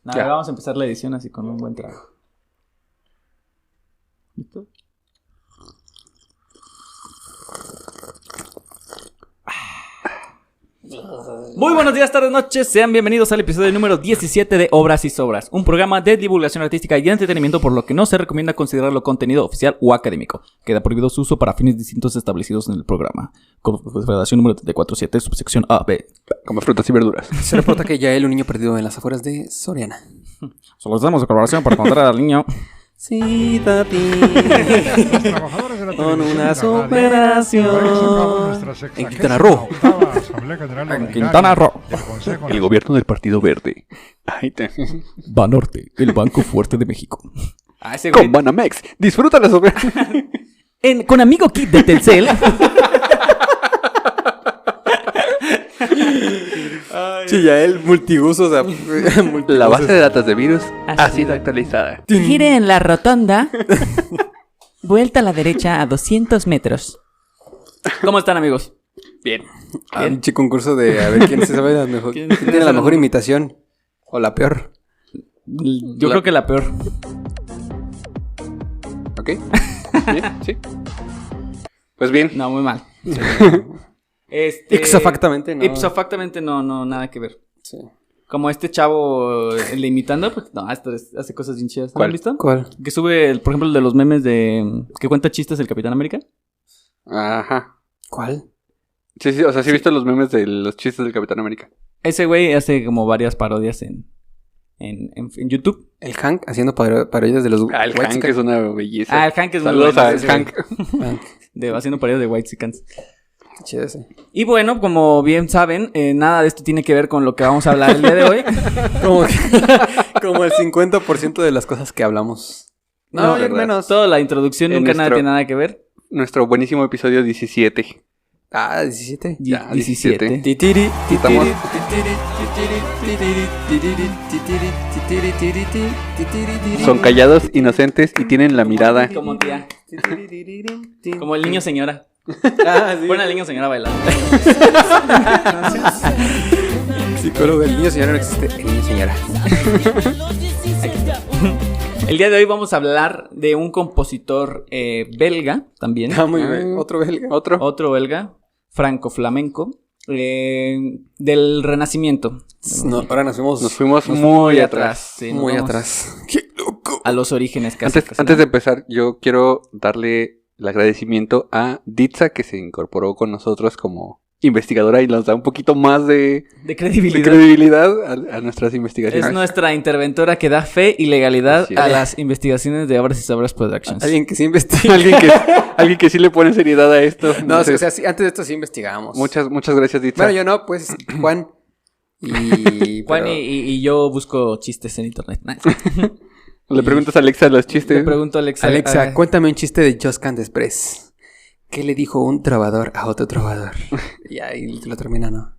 Nada, vamos a empezar la edición así con un buen trago. ¿Listo? Muy buenos días, tardes, noches. Sean bienvenidos al episodio número 17 de Obras y Sobras, un programa de divulgación artística y entretenimiento, por lo que no se recomienda considerarlo contenido oficial o académico. Queda prohibido su uso para fines distintos establecidos en el programa. Como redacción número 347, subsección A, B. Como frutas y verduras. Se reporta que Yael, un niño perdido en las afueras de Soriana. Solicitamos de colaboración para encontrar al niño. Sí, Tati. Con una superación. En Quintana Roo. En Quintana Roo. El gobierno del Partido Verde. Banorte, el banco fuerte de México. Con Banamex. Disfruta la superación. Con Amigo Kit de Telcel. Sí, Yael, multiuso, o sea, La base de datos de virus ha sido actualizada. Gire en la rotonda. Vuelta a la derecha a 200 metros. ¿Cómo están, amigos? Bien. Un concurso de a ver quién se sabe la mejor, quién tiene la mejor imitación o la peor. Yo creo que la peor. ¿Ok? Bien, sí. Pues bien. No, muy mal. Ipsofactamente no, nada que ver. Sí. Como este chavo, el de imitando, pues no, esto hace cosas bien chidas. ¿No lo has visto? ¿Cuál? Que sube, por ejemplo, el de los memes de... que cuenta chistes el Capitán América. Ajá. ¿Cuál? Sí, o sea, sí he visto los memes de los chistes del Capitán América. Ese güey hace como varias parodias en YouTube. El Hank haciendo parodias de los El Hank es una belleza. El Hank es muy Saludos bueno. al Hank. Haciendo parodias de Whitexicans. Chido ese. Y bueno, como bien saben, nada de esto tiene que ver con lo que vamos a hablar el día de hoy. Como el 50% de las cosas que hablamos. No, verdad. menos. Toda la introducción nunca nada tiene nada que ver. Nuestro buenísimo episodio 17. Ah, 17. Ya, 17. Titiri, Estamos- Son callados, inocentes y tienen la mirada. Como tía. Como el niño señora. Ah, sí. Pon al niño señora bailando. Psicólogo, el niño señora no existe. El niño señora. El día de hoy vamos a hablar de un compositor belga también. Ah, muy bien. Otro belga. Otro belga, franco-flamenco, del Renacimiento. No, ahora nos Nos fuimos muy atrás. Sí, nos muy vamos atrás. ¡Qué loco! a los orígenes casi. Antes de empezar, yo quiero darle el agradecimiento a Ditza, que se incorporó con nosotros como investigadora y nos da un poquito más de credibilidad a nuestras investigaciones. Es nuestra interventora que da fe y legalidad Así a es. las investigaciones de Obras y Sobras Productions. Alguien que sí investiga. Alguien que sí le pone seriedad a esto. No, Entonces, o sea, sí, antes de esto sí investigamos. muchas gracias, Ditza. Bueno, yo no, pues Juan. Juan y yo busco chistes en internet. Le preguntas a Alexa los Le chistes. pregunto a Alexa. Alexa, cuéntame un chiste de Just Can't Express. ¿Qué le dijo un trovador a otro trovador? Y ahí lo termina, ¿no?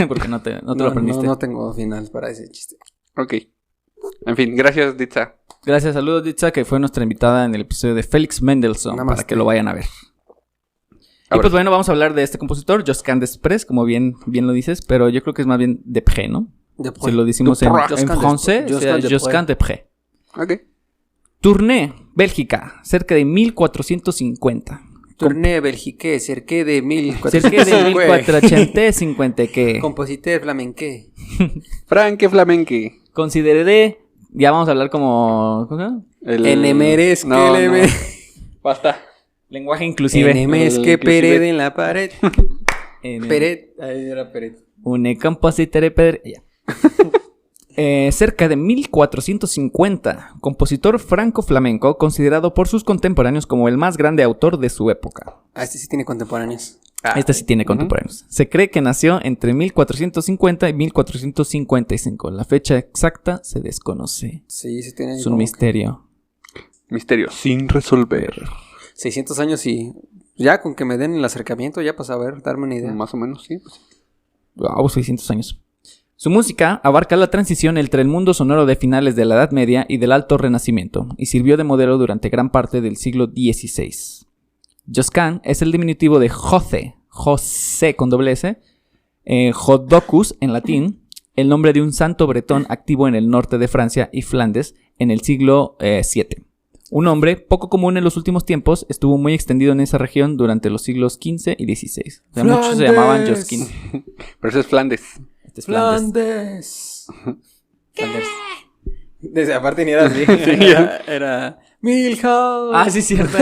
Porque no te lo aprendiste. No tengo final para ese chiste. Ok. En fin, gracias, Ditza. Gracias, saludos Ditza, que fue nuestra invitada en el episodio de Félix Mendelssohn, Namaste. para que lo vayan a ver. Y Ahora pues sí. bueno, vamos a hablar de este compositor, Just Can't Express, como bien lo dices, pero yo creo que es más bien Depré, ¿no? Si lo decimos en francés, Just Can't Depré. Ok. Tournée, Bélgica, cerca de 1450. Tourné Belgique, cerqué de Cerca de 1450. 1450 que Compositor flamenque. Franque flamenque. consideré, ya vamos a hablar como ¿cómo se llama? Enemeres No, que le no. ve. Basta. Lenguaje inclusive. Enemes que Inclusive. Pérez en la pared. En- Pérez. Ahí era Pérez. Un compositor ya. Cerca de 1450, compositor franco-flamenco, considerado por sus contemporáneos como el más grande autor de su época. Ah, este sí tiene contemporáneos. Este sí tiene contemporáneos. Se cree que nació entre 1450 y 1455. La fecha exacta se desconoce. Sí, sí tiene. Es un como misterio. Misterio sin resolver. 600 años y ya con que me den el acercamiento ya para saber, darme una idea. Más o menos, sí. Pues. Wow, 600 años. Su música abarca la transición entre el mundo sonoro de finales de la Edad Media y del Alto Renacimiento, y sirvió de modelo durante gran parte del siglo XVI. Josquin es el diminutivo de José con doble S, Jodocus en latín, el nombre de un santo bretón activo en el norte de Francia y Flandes en el siglo VII. Un nombre poco común en los últimos tiempos, estuvo muy extendido en esa región durante los siglos XV y XVI. O sea, muchos se llamaban Josquin. Pero eso es Flandes. Este es Flandes. Flandes. Desde aparte ni era así. Era Milhouse. Ah, sí, cierto.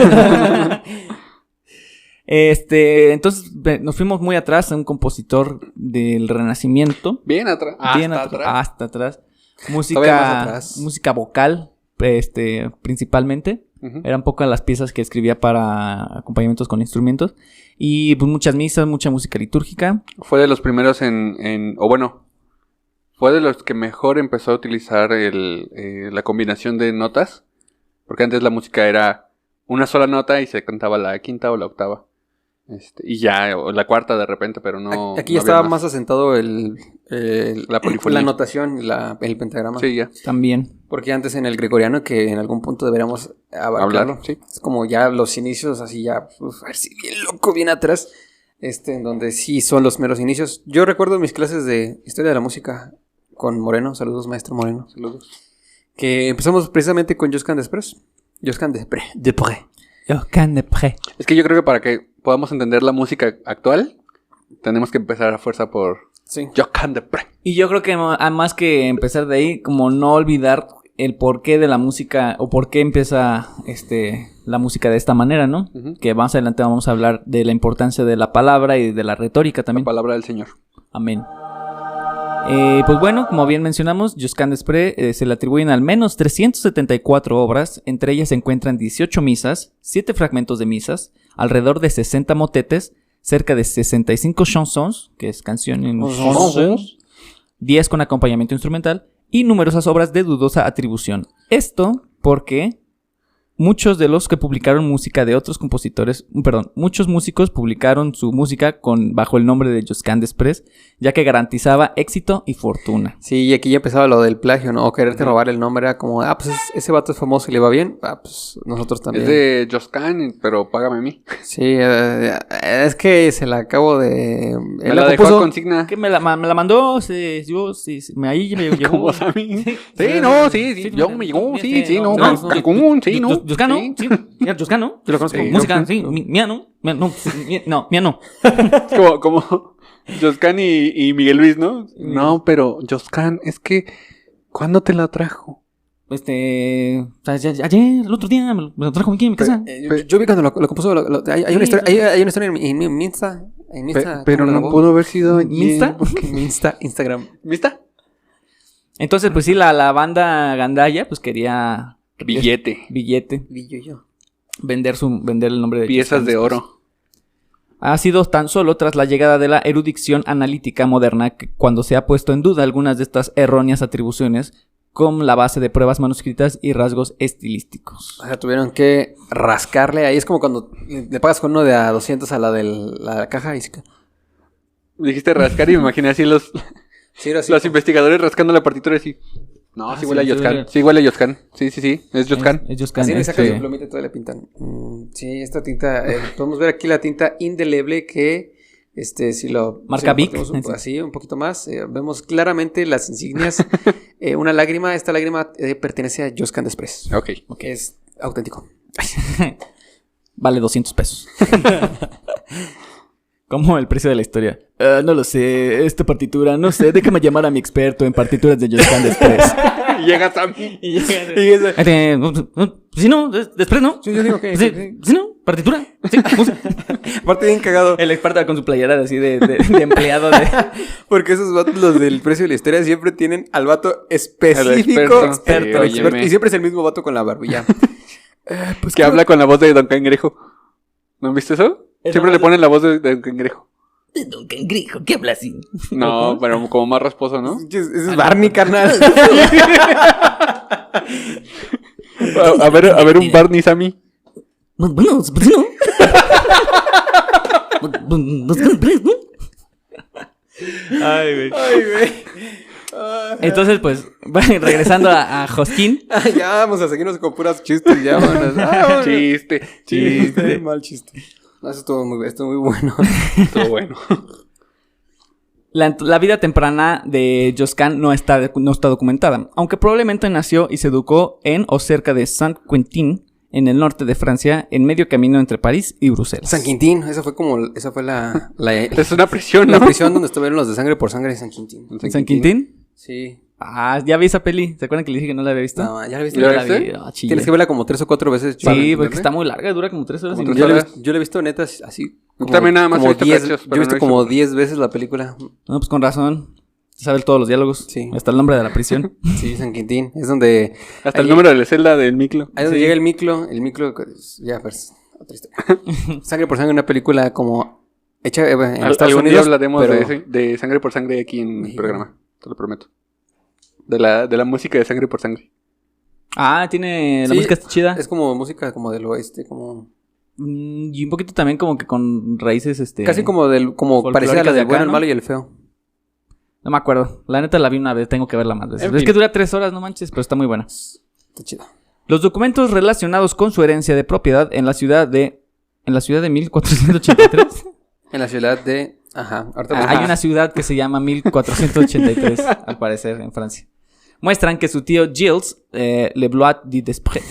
Entonces nos fuimos muy atrás a un compositor del Renacimiento. Bien atrás. Hasta atrás. Todavía más atrás. Música vocal, principalmente. Ujú. Eran pocas las piezas que escribía para acompañamientos con instrumentos. Y pues muchas misas, mucha música litúrgica. Fue de los primeros fue de los que mejor empezó a utilizar la combinación de notas. Porque antes la música era una sola nota y se cantaba la quinta o la octava. Y ya, o la cuarta de repente, pero no. Aquí no ya había estaba más asentado La polifonía. la notación, el pentagrama. Sí, ya. También. Porque antes en el gregoriano, que en algún punto deberíamos abarcarlo. Hablar, sí. Es como ya los inicios, así ya, a ver si bien loco, bien atrás. En donde sí son los meros inicios. Yo recuerdo mis clases de historia de la música con Moreno. Saludos, maestro Moreno. Saludos. Que empezamos precisamente con Josquin Desprez. Josquin Desprez. Josquin Desprez. Es que yo creo que para que podamos entender la música actual, tenemos que empezar a fuerza por Sí. Josquin Desprez. Y yo creo que más que empezar de ahí, como no olvidar el porqué de la música o por qué empieza la música de esta manera, ¿no? Ujú. Que más adelante vamos a hablar de la importancia de la palabra y de la retórica La también. palabra del Señor. Amén. Pues bueno, como bien mencionamos, Josquin Desprez se le atribuyen al menos 374 obras, entre ellas se encuentran 18 misas, 7 fragmentos de misas, alrededor de 60 motetes, cerca de 65 chansons, que es canción en chansons, 10 con acompañamiento instrumental y numerosas obras de dudosa atribución. Esto porque muchos de los que publicaron música de otros compositores, muchos músicos publicaron su música bajo el nombre de Josquin Desprez, ya que garantizaba éxito y fortuna. Sí, y aquí ya empezaba lo del plagio, ¿no? O quererte robar el nombre, era como, pues ese vato es famoso y le va bien, pues nosotros también. Es de Josquin, pero págame a mí. Sí, es que se la acabo de... Me él la dejó compuso. a consigna. Que me la mandó, ahí me llegó. ¿Cómo a mí? Sí, no, sí, yo me llegó, sí, no, Cancún, sí, no. Joscano, Sí. sí, Joscano. Yo lo conozco. Sí, Música, sí, mía no. Mía no. Como Josquin y Miguel Luis, ¿no? No, pero Josquin, es que, ¿cuándo te la trajo? O sea, ayer, el otro día, me lo trajo aquí en mi casa. Yo vi cuando lo compuso, hay una historia, hay una historia en mi Insta. En mi Insta, Pero ¿cómo no grabó? pudo haber sido ¿Mista? Mi Instagram. ¿Mista? Entonces, pues sí, la banda Gandaya, pues quería Billete. billete, Vi yo. vender el nombre de Piezas Josquin de Desprez. oro. Ha sido tan solo tras la llegada de la erudición analítica moderna que cuando se ha puesto en duda algunas de estas erróneas atribuciones con la base de pruebas manuscritas y rasgos estilísticos. O sea, tuvieron que rascarle. Ahí es como cuando le pagas con uno de a 200 a la de la caja. Y... Dijiste rascar y me imaginé así los investigadores rascando la partitura así. No, sí huele a Josquin. Sí huele a Josquin. Sí, es Josquin. Es Josquin, Así le sacan su plumita y todo le pintan. Sí, esta tinta, podemos ver aquí la tinta indeleble que, si lo... Marca Bic. Así, un poquito más, vemos claramente las insignias. Una lágrima, esta lágrima pertenece a Josquin Desprez. Ok. Que es auténtico. Vale 200 pesos. ¿Cómo el precio de la historia? No lo sé, esta partitura, no sé, déjame llamar a mi experto en partituras de Josquin Desprez. Y llegas a mí. Si no, Desprez no. Sí, yo digo que... Si no, partitura. Sí, Aparte bien cagado. el experto con su playera así de empleado de... Porque esos vatos, los del precio de la historia, siempre tienen al vato específico. experto. Sí, óyeme. Y siempre es el mismo vato con la barbilla. Pues que habla con la voz de Don Cangrejo. ¿No han visto eso? Siempre le ponen la voz de Don Cangrejo. Don Cangrejo, ¿qué habla así? No, pero como más rasposo, ¿no? Ese es Barney, carnal. A ver un Barney Sammy. Bueno, pues no. Los Desprez, ¿no? Ay, güey. Ay, güey. Entonces, pues, regresando a Josquin. Ya vamos a seguirnos con puras chistes. Ya, vámonos. Chiste. Mal chiste. No, eso estuvo muy bueno. Estuvo bueno. La vida temprana de Josquin no está documentada, aunque probablemente nació y se educó en o cerca de Saint-Quentin, en el norte de Francia, en medio camino entre París y Bruselas. San Quintín, esa fue la Es una prisión, ¿no? la prisión donde estuvieron los de Sangre por Sangre de San Quintín. ¿San Quintín? Sí. Ah, ya vi esa peli. ¿Se acuerdan que le dije que no la había visto? No, ¿ya la viste? ¿Ya Ya la la viste? vi. Ah, chilla. Tienes que verla como 3 o 4 veces. Sí, para porque entenderle. está muy larga, dura como 3 horas y Como media. 3 horas. Yo la he visto neta así. También nada más he visto 10, cachos, yo pero he visto no he como visto. 10 veces la película. No, pues con razón. Sabe todos los diálogos. Sí. Hasta el nombre de la prisión. Sí, San Quintín. Es donde... Hasta el ahí- número de la celda del miclo. Ahí es donde Sí. llega el miclo. El miclo... Ya, pues... Otra historia. Sangre por Sangre, una película como... Hecha en Estados Algún día Unidos. hablaremos pero- de Sangre por Sangre aquí en el México. programa. Te lo prometo. De la música de Sangre por Sangre. Ah, tiene... La Sí, música está chida. Es como música como del oeste, como... Y un poquito también como que con raíces, Casi como folclóricas parecida a la de del acá, bueno, el ¿no? malo y el feo. No me acuerdo. La neta la vi una vez, tengo que verla más veces. En Es fin. que dura 3 horas, no manches, pero está muy buena. Está chido. Los documentos relacionados con su herencia de propiedad en la ciudad de 1483. En la ciudad de... Ajá. Ahorita Hay una ciudad que se llama 1483, al parecer, en Francia. Muestran que su tío Gilles Leblois de Desprez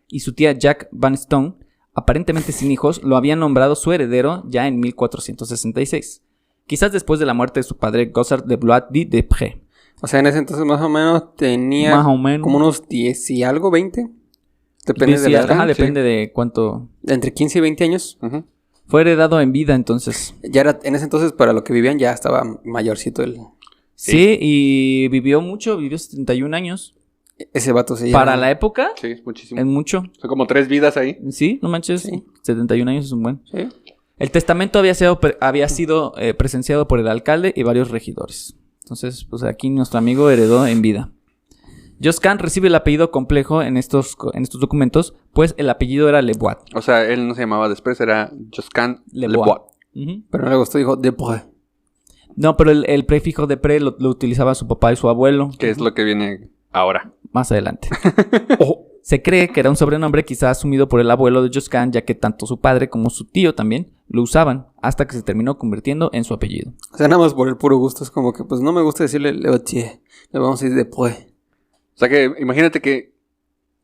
y su tía Jacques Van Stone, aparentemente sin hijos, lo habían nombrado su heredero ya en 1466. Quizás después de la muerte de su padre Gossard Leblois de Desprez. O sea, en ese entonces más o menos tenía... Más o menos. Como unos 10 y algo, 20. Depende de la edad. Ajá, depende de cuánto... Entre 15 y 20 años. Ujú. Fue heredado en vida, entonces. Ya era... En ese entonces, para lo que vivían, ya estaba mayorcito el... Sí, y vivió mucho, vivió 71 años. Ese vato se Para llama... la época, Sí, muchísimo. es mucho. Son como 3 vidas ahí. Sí, no manches. Sí. 71 años es un buen. Sí. El testamento había sido presenciado por el alcalde y varios regidores. Entonces, pues aquí nuestro amigo heredó en vida. Josquin recibe el apellido complejo en estos documentos, pues el apellido era Lebois. O sea, él no se llamaba después, era Josquin Lebois. Lebois. Ujú. Pero no le gustó, dijo... Desprez. No, pero el prefijo de pre lo utilizaba su papá y su abuelo. Que es lo que viene ahora. Más adelante. Se cree que era un sobrenombre quizá asumido por el abuelo de Josquin, ya que tanto su padre como su tío también lo usaban, hasta que se terminó convirtiendo en su apellido. O sea, nada más por el puro gusto. Es como que, pues, no me gusta decirle Leotier. Le vamos a decir Desprez. O sea que imagínate que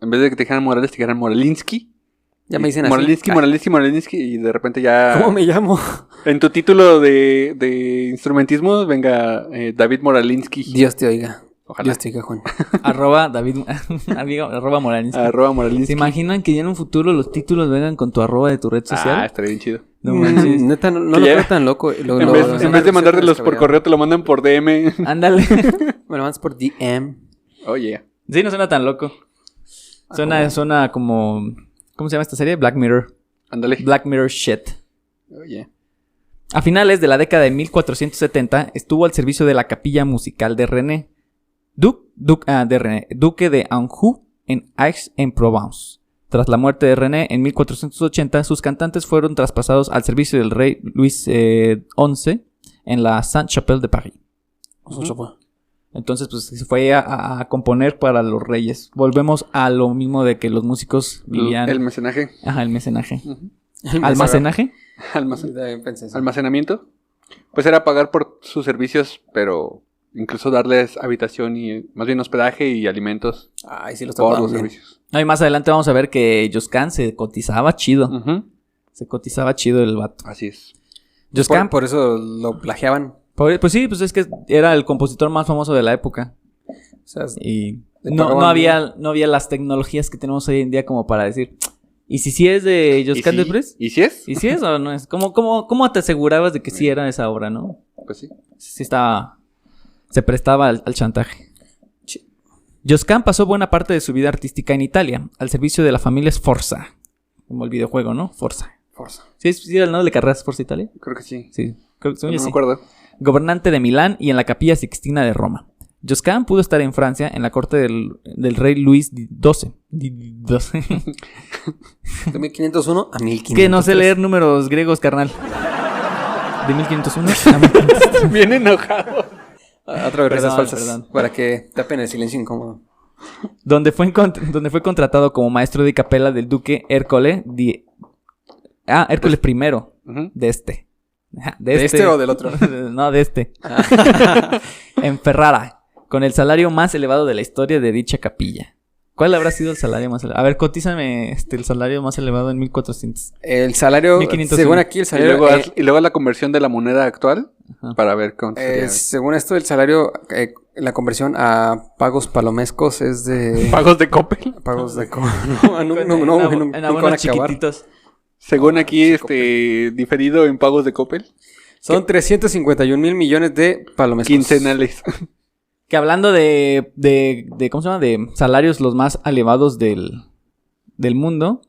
en vez de que te dijeran Morales, te dijeran Moralinsky. Ya me dicen así. Moralinsky, y de repente ya... ¿Cómo me llamo? En tu título de instrumentismo venga David Moralinsky. Dios te oiga. Ojalá. Dios te oiga, Juan. arroba David, arroba Morales. Arroba Moralinsky. ¿Se imaginan que ya en un futuro los títulos vengan con tu arroba de tu red social? Ah, estaría bien chido. No manches. Neta, no Que lo ya- creo tan loco. En vez de mandártelos por correo, te lo mandan por DM. Ándale. Me lo mandas por DM. Oye. Sí, no suena tan loco. Suena como... ¿Cómo se llama esta serie? Black Mirror. Ándale. Black Mirror shit. Oye. A finales de la década de 1470 estuvo al servicio de la capilla musical de René, duque de Anjou en Aix-en-Provence. Tras la muerte de René en 1480, sus cantantes fueron traspasados al servicio del rey Luis XI en la Sainte-Chapelle de París. Entonces, pues se fue a componer para los reyes. Volvemos a lo mismo de que los músicos vivían... El mecenaje. Ajá, el mecenaje. Ujú. ¿Almacenaje? Almacenamiento. Pues era pagar por sus servicios, pero incluso darles habitación y más bien hospedaje y alimentos Ay, sí, los por topaban los bien. servicios. No, y más adelante vamos a ver que Josquin se cotizaba chido. Ujú. Se cotizaba chido el vato. Así es. Josquin, Por eso lo plagiaban. pues sí, pues es que era el compositor más famoso de la época. O sea, Y Le no pagaban había las tecnologías que tenemos hoy en día como para decir, ¿y si es de Josquin Desprez? ¿Y si es? ¿Y si es o no es? ¿Cómo te asegurabas de que sí era esa obra, no? Pues sí. Sí estaba... Se prestaba al chantaje. Sí. Josquin pasó buena parte de su vida artística en Italia, al servicio de la familia Sforza. Como el videojuego, ¿no? Forza. ¿Sí era el nombre de carreras Forza Italia? Creo que sí. Sí. Creo que No me sí. acuerdo. Gobernante de Milán y en la Capilla Sixtina de Roma. Josquin pudo estar en Francia en la corte del rey Luis XII. de 1501 a 1503. Que no sé leer números griegos, carnal. De 1501 a 1503. Bien enojado. Otra vez risas Perdón, falsas. perdón. Para que tapen el silencio incómodo. donde fue contratado como maestro de capela del duque Hércules I Ujú. de este. ¿De este o del otro? No, de este. En Ferrara, con el salario más elevado de la historia de dicha capilla. ¿Cuál habrá sido el salario más elevado? A ver, cotízame el salario más elevado en 1400. El salario, 1500, según sí. aquí, el salario... Y luego la conversión de la moneda actual para ver cuánto sería. según esto, el salario, la conversión a pagos palomescos es de... ¿Pagos de Coppel? Pagos de... En abonos chiquititos. Según aquí, diferido en pagos de Coppel. Son 351 mil millones de palomescos. Quincenales. Que hablando de ¿cómo se llama? De salarios los más elevados del mundo,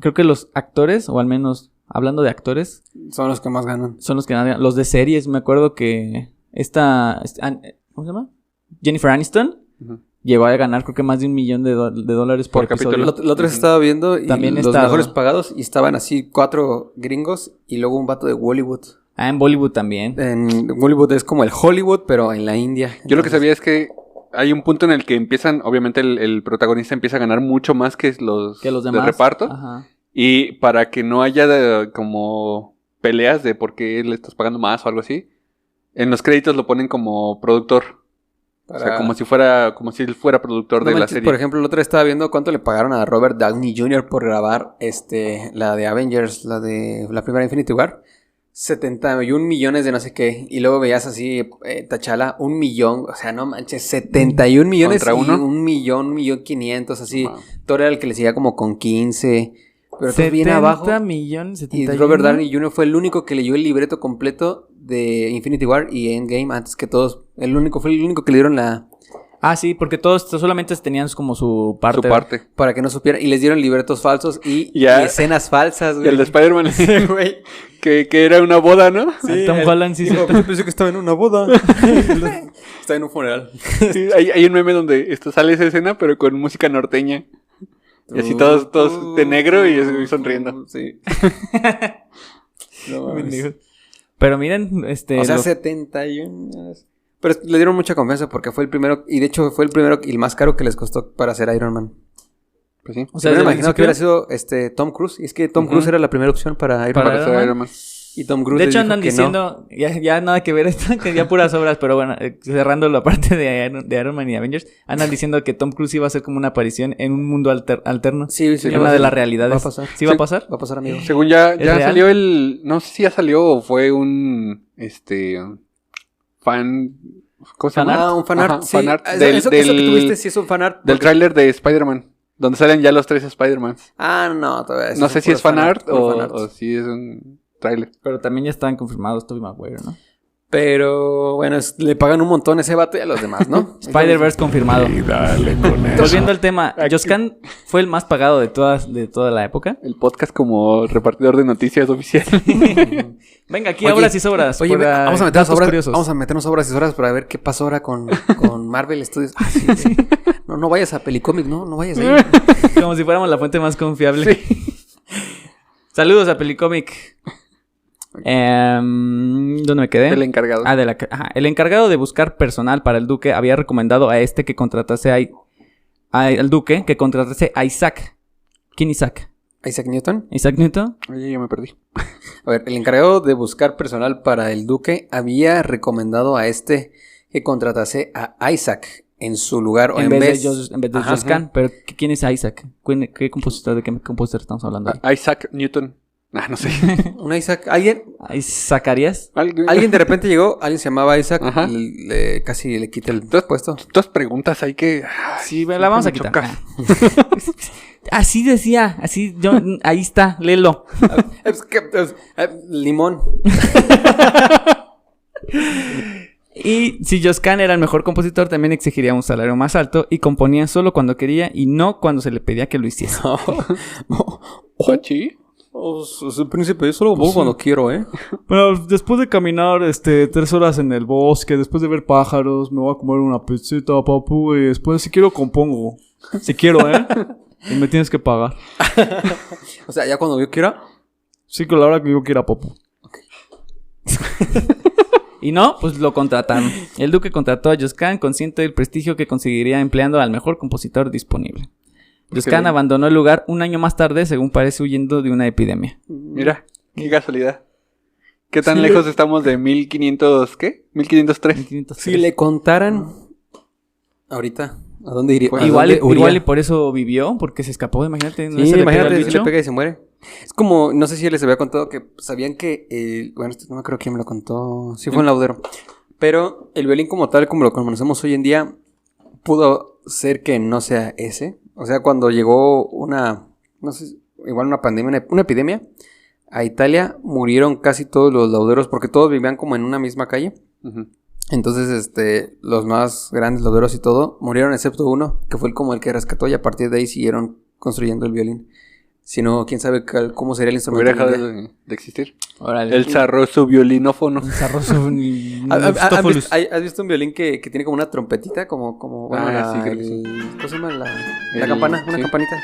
creo que los actores, o al menos hablando de actores, Son los que más ganan. son los que ganan. Los de series, me acuerdo que ¿cómo se llama? Jennifer Aniston llegó a ganar creo que más de $1 millón de dólares por episodio. La otra vez estaba viendo y También los mejores pagados y estaban así 4 gringos y luego un vato de Bollywood. En Bollywood también. En Bollywood es como el Hollywood, pero en la India. Yo lo que sabía es que hay un punto en el que empiezan, obviamente el protagonista empieza a ganar mucho más que los demás. de reparto. Ajá. Y para que no haya como peleas de por qué le estás pagando más o algo así, en los créditos lo ponen como productor. O sea, como si él fuera productor de la serie. Por ejemplo, el otro día estaba viendo cuánto le pagaron a Robert Downey Jr. por grabar la de Avengers, la de la primera Infinity War. 71 millones de no sé qué. Y luego veías así, T'Challa, 1 millón. O sea, no manches, 71 millones ¿Contra uno? y 1.500.000, así. Thor era el que le seguía como con 15. Pero todo bien abajo. 70 millones, Y 71. Robert Downey Jr. fue el único que leyó el libreto completo de Infinity War y Endgame antes que todos. Fue el único que le dieron la... Ah, sí, porque todos solamente tenían como su parte. Su parte. Para que no supiera. Y les dieron libretos falsos y Ya. escenas falsas, Y güey. el de Spider-Man, güey. que era una boda, ¿no? Sí, Tom Holland sí. Dijo, pensé que estaba en una boda. Estaba en un funeral. Sí, hay un meme donde sale esa escena, pero con música norteña. Y así todos de negro y sonriendo. Sí. No, mames. Pero miren, o sea, 71. Pero le dieron mucha confianza porque fue el primero. Y de hecho fue el primero y el más caro que les costó para hacer Iron Man. Pues sí. O sea, me desde el imagino que hubiera sido Tom Cruise. Y es que Tom Cruise era la primera opción para Iron Para Man. Iron Man. Iron Man. Y Tom Cruise de les hecho dijo andan que diciendo, ya nada que ver esto, que ya puras obras, pero bueno, cerrando la parte de Iron Man y Avengers, andan diciendo que Tom Cruise iba a hacer como una aparición en un mundo alterno. Sí, en una de las realidades. Va a pasar. ¿Sí va a pasar? Va a pasar, amigo. Según ya real? salió no sé si ya salió o fue un fan. ¿Cómo se llama? Ah, un fanart. Ajá, Sí. fanart Eso que tuviste sí es un fanart. del tráiler de Spider-Man, donde salen ya los 3 Spider-Mans. Ah, no, todavía. No sé si es fanart puro fanart. o si es un tráiler. Pero también ya estaban confirmados Tobey Maguire, ¿no? Pero bueno, le pagan un montón a ese vato y a los demás, ¿no? Spider-Verse confirmado. Dale con eso. Volviendo al tema, Joscan fue el más pagado de toda la época. El podcast como repartidor de noticias oficial. Venga, aquí Oye, obras y sobras. Oye, para vamos a meternos datos obras, curiosos. vamos a meternos obras y horas para ver qué pasó ahora con Marvel Studios. Ah, sí. No vayas a Pelicomic, no vayas ahí. Como si fuéramos la fuente más confiable. Saludos a Pelicomic. ¿Dónde me quedé? El encargado. El encargado de buscar personal para el duque había recomendado a que contratase al duque que contratase a Isaac. ¿Quién Isaac? Isaac Newton. ¿Isaac Newton? Oye, ya me perdí. A ver, el encargado de buscar personal para el duque había recomendado a que contratase a Isaac en su lugar o En vez de Ajá, Joscan. Pero ¿quién es Isaac? ¿De qué compositor estamos hablando? Isaac Newton. No sé. Un Isaac, alguien ¿Isacarías? de repente llegó, alguien se llamaba Isaac, Ajá. casi le quita el Entonces, puesto. Dos preguntas hay que... Sí, la vamos a me quitar. choca. Así decía, ahí está, léelo. Limón. Y si Joscan era el mejor compositor, también exigiría un salario más alto y componía solo cuando quería y no cuando se le pedía que lo hiciese. ¿Sí? El príncipe, yo solo pongo cuando quiero, ¿eh? Bueno, después de caminar 3 horas en el bosque, después de ver pájaros, me voy a comer una pizzita, papu, y después si quiero compongo. Si quiero, ¿eh? Y me tienes que pagar. O sea, ya cuando yo quiera. Sí, que la hora que yo quiera, papu. Y no, pues lo contrataron. El duque contrató a Joscan consciente del prestigio que conseguiría empleando al mejor compositor disponible. Joscan abandonó el lugar un año más tarde, según parece huyendo de una epidemia. Mira, qué casualidad. ¿Qué tan lejos estamos de 1500, qué? 1503. 1503. Si le contaran ahorita, ¿a dónde iría? Pues igual y por eso vivió, porque se escapó, imagínate. Sí, imagínate, se le pega y se muere. Es como, no sé si les había contado que sabían que, bueno, esto no me acuerdo quién me lo contó, sí fue un laudero, pero el violín como tal, como lo conocemos hoy en día, pudo ser que no sea ese. O sea, cuando llegó no sé, igual una pandemia, una epidemia, a Italia murieron casi todos los lauderos porque todos vivían como en una misma calle. Uh-huh. Entonces, los más grandes lauderos y todo murieron excepto uno, que fue como el que rescató y a partir de ahí siguieron construyendo el violín. Si no, quién sabe cómo sería el instrumento. Hubiera dejado de existir. Órale. El zarroso violinófono. ¿Has visto un violín que tiene como una trompetita? Como bueno, sí, creo que sí. ¿Cómo se llama? La campana, una campanita.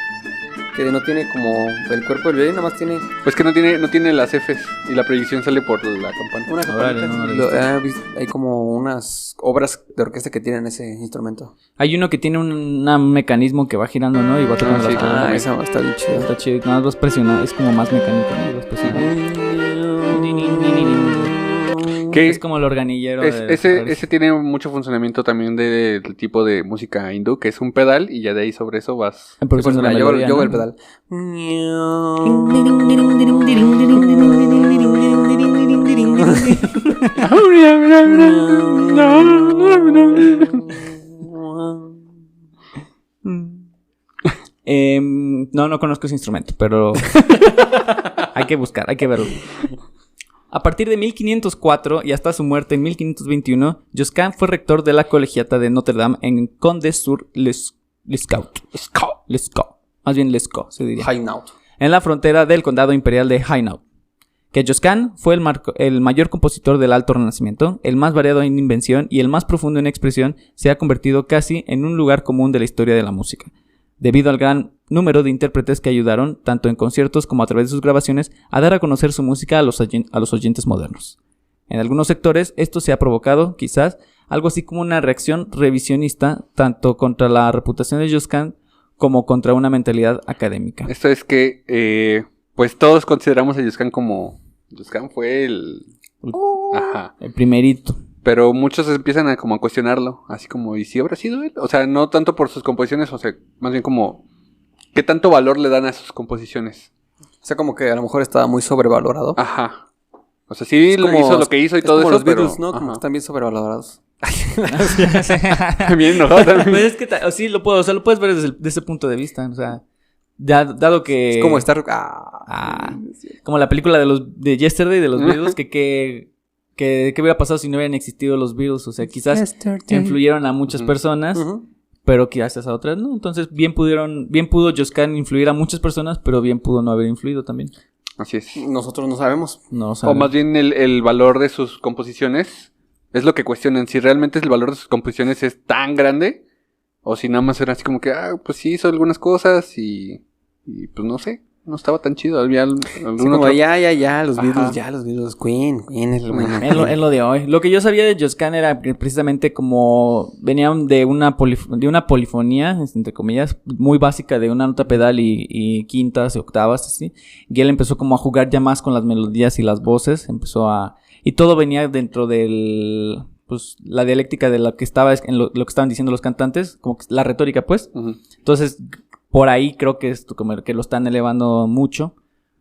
Que no tiene como el cuerpo del violín, nada más tiene... Pues que no tiene las Fs y la proyección sale por la campana. Una campanita. Órale, Hay como unas obras de orquesta que tienen ese instrumento. Hay uno que tiene un mecanismo que va girando, ¿no? Y va tocando las cuerdas. Esa está bien chida. Está chido. Nada más vas presionando. Es como más mecánico, ¿no? Vas presionando. ¿Qué? Es como el organillero. Ese tiene mucho funcionamiento también del tipo de música hindú, que es un pedal y ya de ahí sobre eso vas... Improvisando la yo melodía, hago ¿no? el pedal. No conozco ese instrumento, pero hay que buscar, hay que verlo. A partir de 1504 y hasta su muerte en 1521, Josquin fue rector de la colegiata de Notre Dame en Condé-sur-Lescaut. Más bien Lescaut, se diría. Hainaut. En la frontera del condado imperial de Hainaut. Que Josquin fue el mayor compositor del Alto Renacimiento, el más variado en invención y el más profundo en expresión, se ha convertido casi en un lugar común de la historia de la música, debido al gran número de intérpretes que ayudaron, tanto en conciertos como a través de sus grabaciones, a dar a conocer su música a los oyentes modernos. En algunos sectores, esto se ha provocado, quizás, algo así como una reacción revisionista, tanto contra la reputación de Josquin como contra una mentalidad académica. Esto es que, pues todos consideramos a Josquin como... Josquin fue el primerito. Pero muchos empiezan a cuestionarlo, así como, ¿y si habrá sido él? O sea, no tanto por sus composiciones, o sea, más bien como, ¿qué tanto valor le dan a sus composiciones? O sea, como que a lo mejor estaba muy sobrevalorado. Ajá. O sea, sí hizo lo que hizo y todo eso, los Beatles, pero... ¿no? Como están bien sobrevalorados. Bien enojado también. Pues es que sí lo puedes ver desde ese punto de vista, o sea, dado que... Es como estar... como la película de Yesterday, de los Beatles, ¿qué hubiera pasado si no hubieran existido los Beatles? O sea, quizás influyeron a muchas personas, pero quizás a otras no. Entonces, bien pudo Josquin influir a muchas personas, pero bien pudo no haber influido también. Así es. Nosotros no sabemos. O más bien el valor de sus composiciones es lo que cuestionan. Si realmente el valor de sus composiciones es tan grande, o si nada más era así como que, pues sí hizo algunas cosas y pues no sé. No estaba tan chido. Había algún como otro... los Beatles, Queen es lo bueno. Es lo de hoy. Lo que yo sabía de Josquin era que precisamente como venían de una polifonía, entre comillas, muy básica de una nota pedal y quintas y octavas, así. Y él empezó como a jugar ya más con las melodías y las voces. Y todo venía dentro del... Pues la dialéctica de lo que estaba en lo que estaban diciendo los cantantes, como que la retórica, pues. Uh-huh. Entonces... Por ahí creo que como que lo están elevando mucho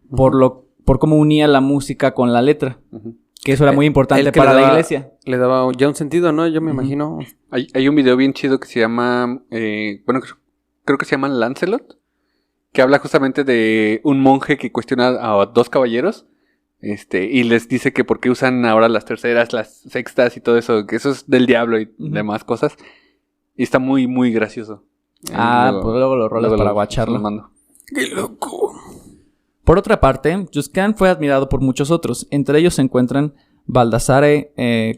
por cómo unía la música con la letra. Uh-huh. Que eso era muy importante para la iglesia. Le daba ya un sentido, ¿no? Yo me imagino. Hay un video bien chido que se llama... creo que se llama Lancelot. Que habla justamente de un monje que cuestiona a dos caballeros. Y les dice que por qué usan ahora las terceras, las sextas y todo eso. Que eso es del diablo y demás cosas. Y está muy, muy gracioso. Pues luego lo rolas para guacharlo. ¡Qué loco! Por otra parte, Josquin fue admirado por muchos otros. Entre ellos se encuentran Baldassare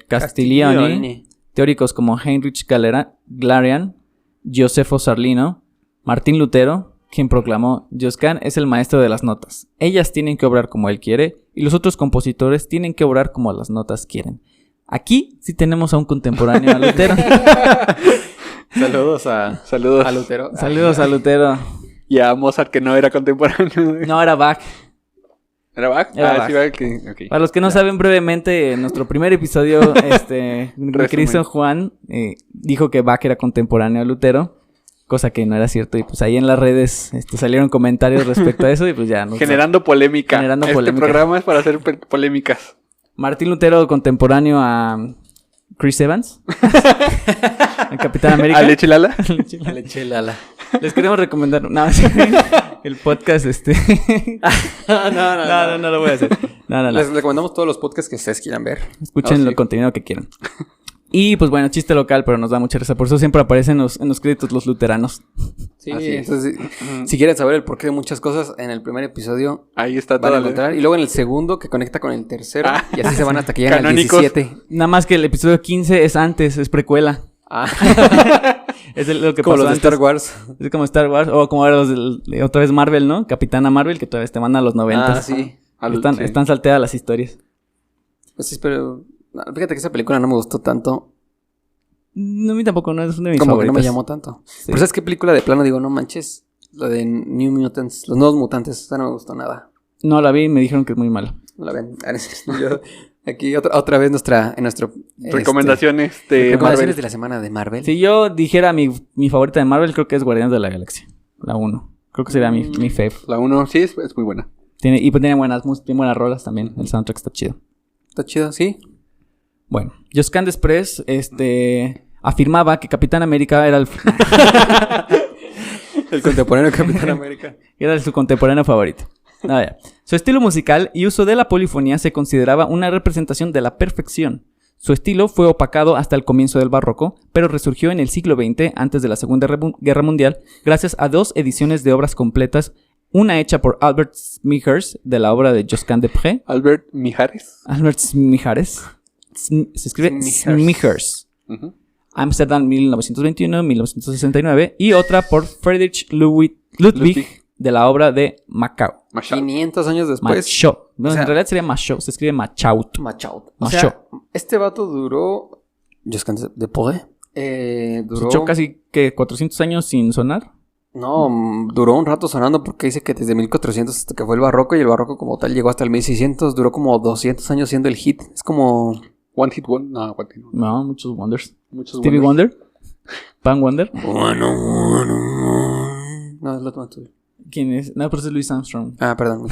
Castiglioni, teóricos como Heinrich Galerian, Josefo Sarlino, Martín Lutero, quien proclamó: Josquin es el maestro de las notas. Ellas tienen que obrar como él quiere y los otros compositores tienen que obrar como las notas quieren. Aquí sí tenemos a un contemporáneo a Lutero. Saludos a Lutero. Saludos a Lutero. Y a Mozart, que no era contemporáneo. No, era Bach. ¿Era Bach? Era Bach. Sí, Bach. Okay. Para los que no saben, brevemente, en nuestro primer episodio, mi querido Juan dijo que Bach era contemporáneo a Lutero, cosa que no era cierto. Y pues ahí en las redes salieron comentarios respecto a eso y pues ya. Generando polémica. Este programa es para hacer polémicas. Martín Lutero contemporáneo a Chris Evans. El Capitán América. ¿A Leche Lala? A Leche Lala. Les queremos recomendar el podcast No lo voy a hacer. No. Les recomendamos todos los podcasts que ustedes quieran ver. Escuchen el contenido que quieran. Y pues bueno, chiste local, pero nos da mucha risa. Por eso siempre aparecen en los créditos los luteranos. Sí, entonces si quieren saber el porqué de muchas cosas, en el primer episodio ahí está van a encontrar. Y luego en el segundo que conecta con el tercero. Y así se van hasta que llegan al 17. Nada más que el episodio 15 es antes, es precuela. Es lo que como pasó los de antes. Star Wars. Es como Star Wars. O como ahora los de otra vez Marvel, ¿no? Capitana Marvel, que todavía te mandan a los 90. Sí. Están salteadas las historias. Pues sí, pero fíjate que esa película no me gustó tanto. No, a mí tampoco, no es una de mis como favoritas. que no me llamó tanto. Sí. Pero ¿sabes qué película de plano digo? No manches. Lo de New Mutants. Los nuevos mutantes. Esa no me gustó nada. No la vi y me dijeron que es muy mala. No la ven. Yo, aquí otra vez en nuestro... Recomendaciones de recomendaciones Marvel. de la semana de Marvel. Si yo dijera mi favorita de Marvel, creo que es Guardianes de la Galaxia. La 1. Creo que sería mi fave. La 1 sí es muy buena. Tiene buenas rolas también. El soundtrack está chido. Está chido, sí. Bueno, Josquin Desprez, afirmaba que Capitán América era el contemporáneo Capitán América. Era su contemporáneo favorito. Su estilo musical y uso de la polifonía se consideraba una representación de la perfección. Su estilo fue opacado hasta el comienzo del barroco, pero resurgió en el siglo XX, antes de la Segunda Guerra Mundial, gracias a 2 ediciones de obras completas, una hecha por Albert Smithers, de la obra de Josquin Desprez. Albert Mijares. Se escribe Smithers. Amsterdam 1921-1969. Y otra por Friedrich Ludwig, de la obra de Macao. 500 años después. Machot. No, en realidad sería Machot. Se escribe Machaut. O sea, este vato duró... Josquin Desprez. Duró casi que 400 años sin sonar. No, duró un rato sonando porque dice que desde 1400 hasta que fue el barroco, y el barroco como tal llegó hasta el 1600, duró como 200 años siendo el hit. Es como... One Hit Wonder. No, muchos Wonders. Stevie Wonder. Pan Wonder. No, es lo más tuyo. ¿Quién es? No, pero es Louis Armstrong. Perdón.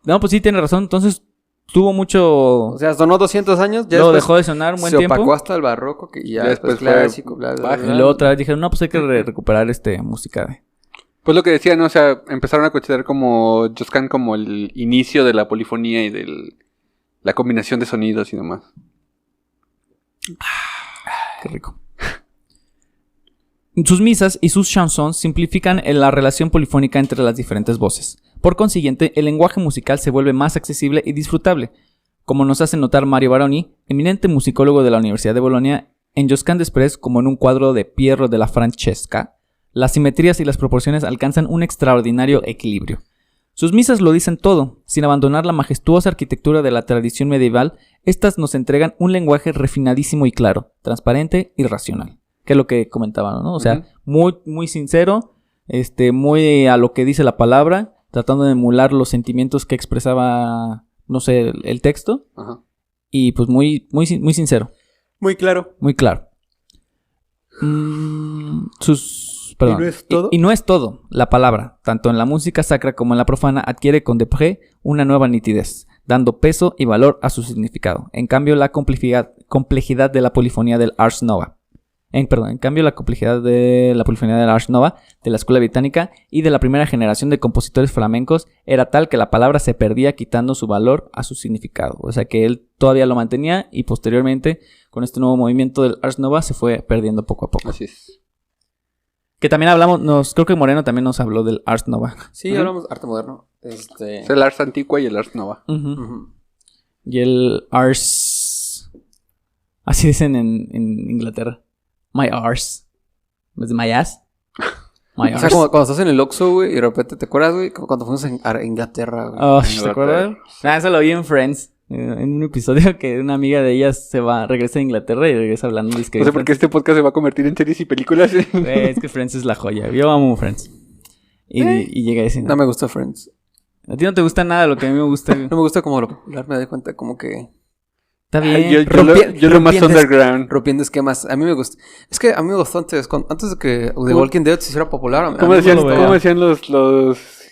No, pues sí, tiene razón. Entonces tuvo mucho... O sea, sonó 200 años. Ya luego dejó de sonar un buen tiempo. Se opacó hasta el barroco, que ya después clásico, bla. Y luego otra vez dijeron, no, pues hay que recuperar música de... Pues lo que decía, ¿no? O sea, empezaron a considerar como Josquin como el inicio de la polifonía y la combinación de sonidos y demás. Qué rico. Sus misas y sus chansons simplifican la relación polifónica entre las diferentes voces. Por consiguiente, el lenguaje musical se vuelve más accesible y disfrutable. Como nos hace notar Mario Baroni, eminente musicólogo de la Universidad de Bolonia, en Josquin Desprez, como en un cuadro de Piero della Francesca, las simetrías y las proporciones alcanzan un extraordinario equilibrio. Sus misas lo dicen todo. Sin abandonar la majestuosa arquitectura de la tradición medieval, estas nos entregan un lenguaje refinadísimo y claro, transparente y racional. Que es lo que comentaban, ¿no? O sea, muy, muy sincero, muy a lo que dice la palabra, tratando de emular los sentimientos que expresaba, no sé, el texto. Ajá. Y pues muy, muy, muy sincero. Muy claro. Muy claro. Perdón. ¿Y no es todo? Y no es todo. La palabra, tanto en la música sacra como en la profana, adquiere con Desprez una nueva nitidez, dando peso y valor a su significado. En cambio, la complejidad de la polifonía del Ars Nova. En cambio, la complejidad de la polifonía del Ars Nova, de la escuela británica y de la primera generación de compositores flamencos era tal que la palabra se perdía quitando su valor a su significado. O sea que él todavía lo mantenía y posteriormente, con este nuevo movimiento del Ars Nova, se fue perdiendo poco a poco. Así es. Que también hablamos, creo que Moreno también nos habló del Ars Nova. Sí, hablamos de arte moderno. Es el Ars Antigua y el Ars Nova. Y el Ars... Así dicen en Inglaterra. My Ars. ¿Es my ass? My Ars. O sea, como cuando estás en el Oxxo, güey, y de repente te acuerdas, güey, como cuando fuimos a Inglaterra, güey. Oh, ¿te acuerdas? Eso lo vi en Friends. En un episodio que una amiga de ellas regresa a Inglaterra y regresa hablando de no sé por qué este podcast se va a convertir en series y películas. Es que Friends es la joya. Yo amo Friends. Y llega ese. No me gusta Friends. A ti no te gusta nada de lo que a mí me gusta. No me gusta como lo popular, me doy cuenta como que... Está bien. Yo lo más underground. Rompiendo esquemas. A mí me gusta. Es que a mí me gustó antes de que The Walking Dead se hiciera popular. ¿Cómo decían los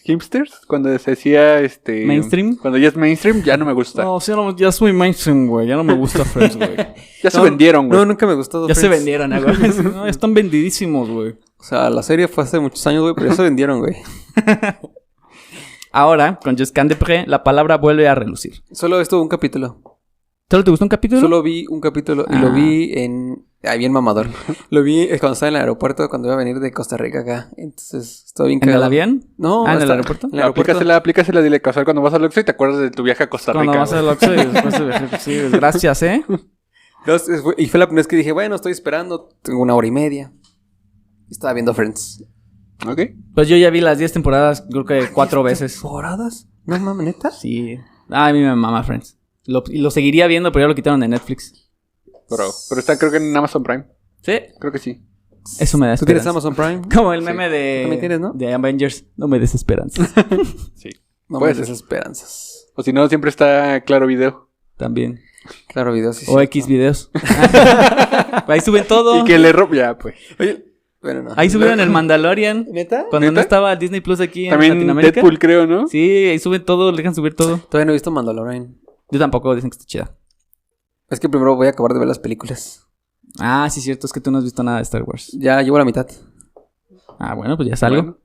hipsters? Cuando se decía ¿mainstream? Cuando ya es mainstream, ya no me gusta. No, sí, ya soy mainstream, güey. Ya no me gusta Friends, güey. Ya se vendieron, güey. No, nunca me gustó. Ya se vendieron, güey. No, están vendidísimos, güey. O sea, la serie fue hace muchos años, güey, pero ya se vendieron, güey. Ahora, con Josquin des Prez, la palabra vuelve a relucir. Solo estuvo un capítulo. ¿Solo te gustó un capítulo? Solo vi un capítulo y lo vi en... Ay, bien mamador. Lo vi cuando estaba en el aeropuerto, cuando iba a venir de Costa Rica acá. Entonces, estuvo bien ¿En el cagado. avión? No. ¿En el aeropuerto? En el aeropuerto. Aplícasela, dile casual cuando vas al Oxxo y te acuerdas de tu viaje a Costa Rica. Cuando vas al Oxxo y después sí, gracias, ¿eh? Y fue la primera vez que dije, bueno, estoy esperando, tengo 1 hora y media. Estaba viendo Friends. Ok. Pues yo ya vi las 10 temporadas, creo que 4 veces. ¿Temporadas? ¿No mames, neta? Sí. A mí me mama Friends. Y lo seguiría viendo, pero ya lo quitaron de Netflix. Pero está creo que en Amazon Prime. ¿Sí? Creo que sí. Eso me da ¿Tú tienes esperanza. Amazon Prime? Como el meme de... También tienes, ¿no? De Avengers. No me des esperanzas. Sí. No Puede me des ser. esperanzas. O si no, siempre está Claro Video. También. Claro, videos. Sí, O X videos. Ahí suben todo. Y que le ya, pues. Oye, bueno, no. Ahí subieron el Mandalorian. ¿Neta? Cuando no ¿Neta? estaba Disney Plus aquí en También Latinoamérica. Deadpool, creo, ¿no? Sí, ahí suben todo, le dejan subir todo. Todavía no he visto Mandalorian. Yo tampoco, dicen que está chida. Es que primero voy a acabar de ver las películas. Ah, sí, cierto, es que tú no has visto nada de Star Wars. Ya llevo la mitad. Ah, bueno, pues ya salgo.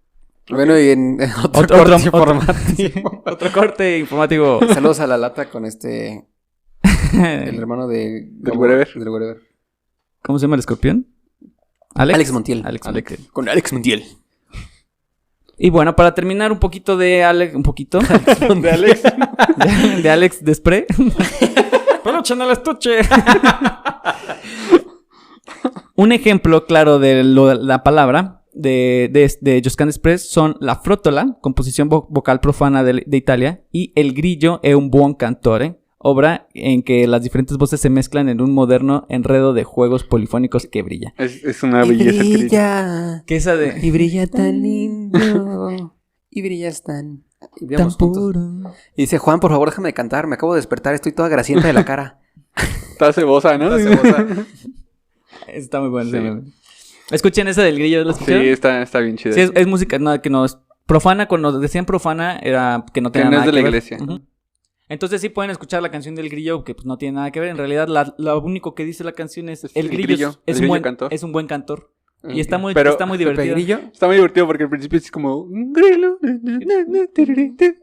Bueno, y en Otro corte informativo. Otro corte informativo. Saludos a la lata con el hermano de... Del Wherever. Del Wherever. ¿Cómo se llama el escorpión? Alex Montiel. Alex Montiel. Con Alex Montiel. Y bueno, para terminar un poquito de Alex... Un poquito. De Alex. de Alex Desprez. ¡Peluche en el estuche! Un ejemplo claro de la palabra de Josquin des Prez son la frotola, composición vocal profana de Italia, y el grillo è un buon cantore, obra en que las diferentes voces se mezclan en un moderno enredo de juegos polifónicos que brilla. Es una belleza escrita. ¿Qué esa de...? Y brilla tan lindo. Y brillas tan... Y brillamos juntos. Y dice, Juan, por favor, déjame de cantar. Me acabo de despertar. Estoy toda grasienta de la cara. Está cebosa, ¿no? Está muy bueno. Sí. Escuchen esa del grillo, ¿lo escucharon? Sí, está bien chida. Sí, es música que no es profana. Cuando decían profana era que no tenía Que no nada es de que la ver. iglesia. Ujú. Entonces sí pueden escuchar la canción del grillo, que pues no tiene nada que ver. En realidad lo único que dice la canción es el grillo es un buen cantor. es un buen cantor. Okay. Y está muy Pepe divertido. Grillo. Está muy divertido porque al principio es como un grilo.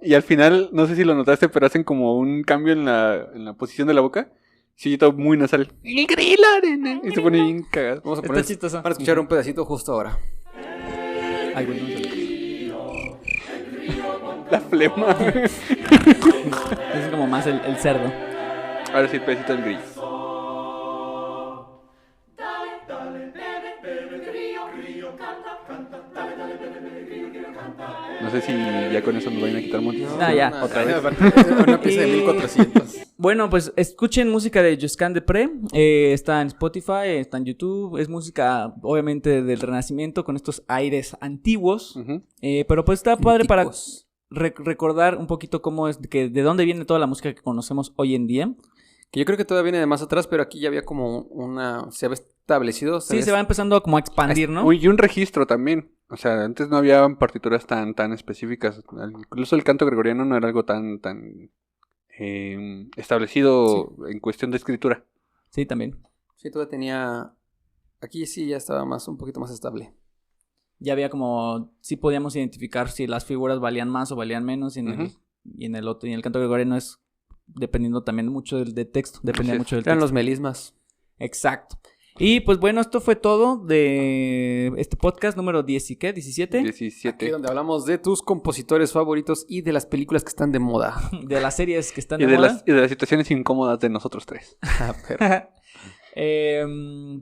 Y al final, no sé si lo notaste, pero hacen como un cambio en la posición de la boca. Sí, todo muy nasal. El grilo. Y se pone bien cagado. Vamos a Está poner... chistoso. Van a escuchar un pedacito justo ahora. Ay, bueno, La flema. es como más el cerdo. Ahora sí, el pedacito del grillo. No sé si ya con eso nos vayan a quitar mucho. Ya, otra vez. Una pieza de 1400. Bueno, pues escuchen música de Josquin des Prez. Está en Spotify, está en YouTube. Es música, obviamente, del Renacimiento con estos aires antiguos. Uh-huh. Pero pues está padre para Anticos. recordar un poquito cómo es, de dónde viene toda la música que conocemos hoy en día. Que yo creo que todavía viene de más atrás, pero aquí ya había como se había establecido. Sí, se va empezando como a expandir, ¿no? Y un registro también. O sea, antes no había partituras tan específicas. Incluso el canto gregoriano no era algo tan establecido en cuestión de escritura. Sí, también. Sí, todavía tenía... Aquí sí ya estaba un poquito más estable. Ya había como, sí podíamos identificar si las figuras valían más o valían menos. Y en el canto gregoriano es dependiendo también mucho del texto. Dependía mucho del Eran texto. los melismas. Exacto. Y pues bueno, esto fue todo de este podcast número 10 y ¿qué? ¿17? 17. Aquí donde hablamos de tus compositores favoritos y de las películas que están de moda. De las series que están Y de de moda. las situaciones incómodas de nosotros tres.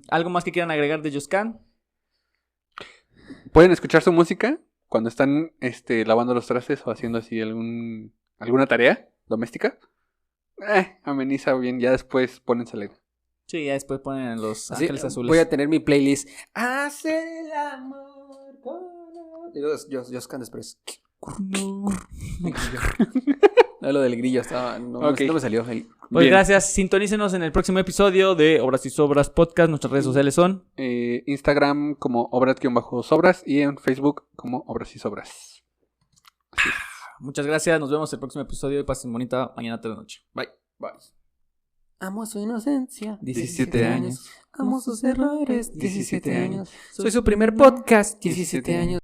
¿Algo más que quieran agregar de Josquin? Pueden escuchar su música cuando están lavando los trastes o haciendo así alguna tarea doméstica. Ameniza bien, ya después ponen Selena. Sí, ya después ponen los Así, Ángeles Azules. voy a tener mi playlist. Hacer el amor con... Y luego Josquin des Prez. No, lo del grillo estaba... No, Ok. no me salió. Pues Bien. gracias. Sintonícenos en el próximo episodio de Obras y Sobras Podcast. Nuestras redes sociales son... Instagram como obras-sobras y en Facebook como Obras y Sobras. Muchas gracias. Nos vemos el próximo episodio. Y pasen bonita mañana, tarde, noche. Bye. Bye. Amo su inocencia. 17 años. Amo sus errores. 17 años. Soy su primer podcast. 17 años.